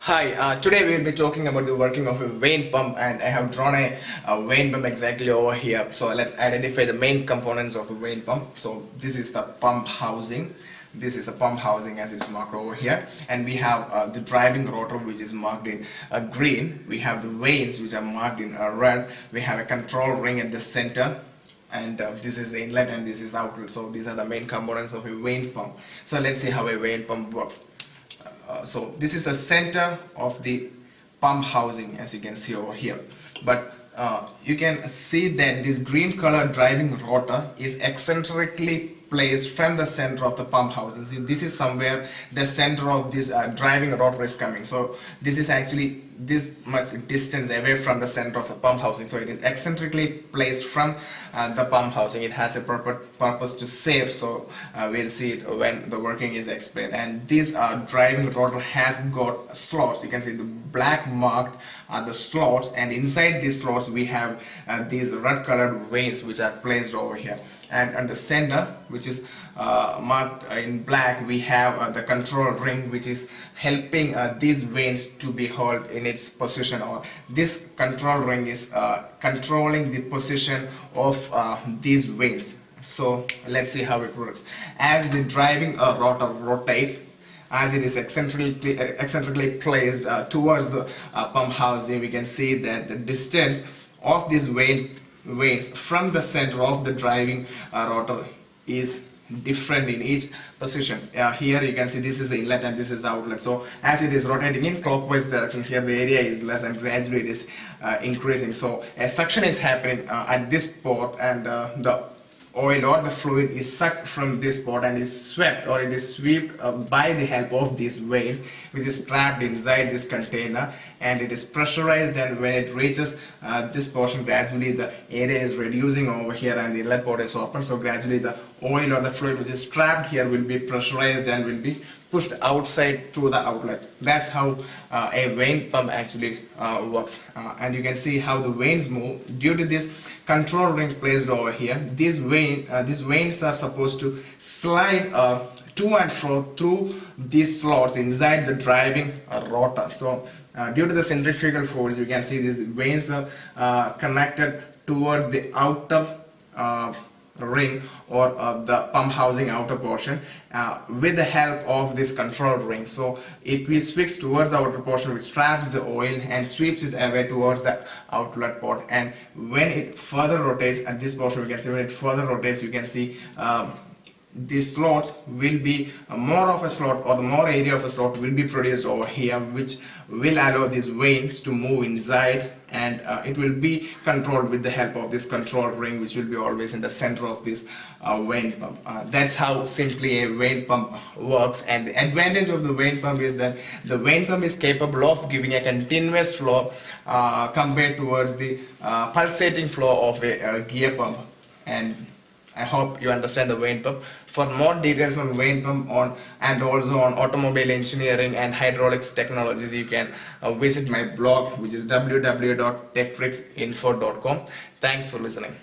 Hi, today we will be talking about the working of a vane pump, and I have drawn a vane pump exactly over here. So let's identify the main components of the vane pump. So this is the pump housing. This is the pump housing as it's marked over here, and we have the driving rotor which is marked in green. We have the vanes which are marked in red. We have a control ring at the center, and this is the inlet and this is the outlet. So these are the main components of a vane pump. So let's see how a vane pump works. So this is the center of the pump housing, as you can see over here, but you can see that this green color driving rotor is eccentrically placed from the center of the pump housing. See, this is somewhere the center of this driving rotor is coming. So this is actually this much distance away from the center of the pump housing. So it is eccentrically placed from the pump housing. It has a purpose to save. So we'll see it when the working is explained. And this driving rotor has got slots. You can see the black marked are the slots, and inside these slots we have these red colored vanes which are placed over here. And on the center, which is marked in black, we have the control ring which is helping these vanes to be held in its position, or this control ring is controlling the position of these vanes. So let's see how it works. As the driving rotor rotates, as it is eccentrically placed towards the pump housing, we can see that the distance of this vanes from the center of the driving rotor is different in each position. Here you can see this is the inlet and this is the outlet. So as it is rotating in clockwise direction, here the area is less and gradually it is increasing. So a suction is happening at this port, and the oil or the fluid is sucked from this port and is swept, or it is swept by the help of these vanes, which is trapped inside this container, and it is pressurized, and when it reaches this portion, gradually the area is reducing over here and the inlet port is open. So gradually the oil or the fluid which is trapped here will be pressurized and will be pushed outside to the outlet. That's how a vane pump actually works. And you can see how the vanes move due to this control ring placed over here. These vanes are supposed to slide to and fro through these slots inside the driving rotor. So due to the centrifugal force, you can see these vanes are connected towards the outer ring, or the pump housing outer portion, with the help of this control ring. So it will switch towards the outer portion, which traps the oil and sweeps it away towards the outlet port. And when it further rotates at this portion, we can see when it further rotates, you can see these slots will be more of a slot, or the more area of a slot will be produced over here, which will allow these vanes to move inside, and it will be controlled with the help of this control ring, which will be always in the center of this vane pump. That's how simply a vane pump works. And the advantage of the vane pump is that the vane pump is capable of giving a continuous flow compared towards the pulsating flow of a gear pump. And I hope you understand the vane pump. For more details on vane pump and also on automobile engineering and hydraulics technologies, you can visit my blog, which is www.techfreaksinfo.com. Thanks for listening.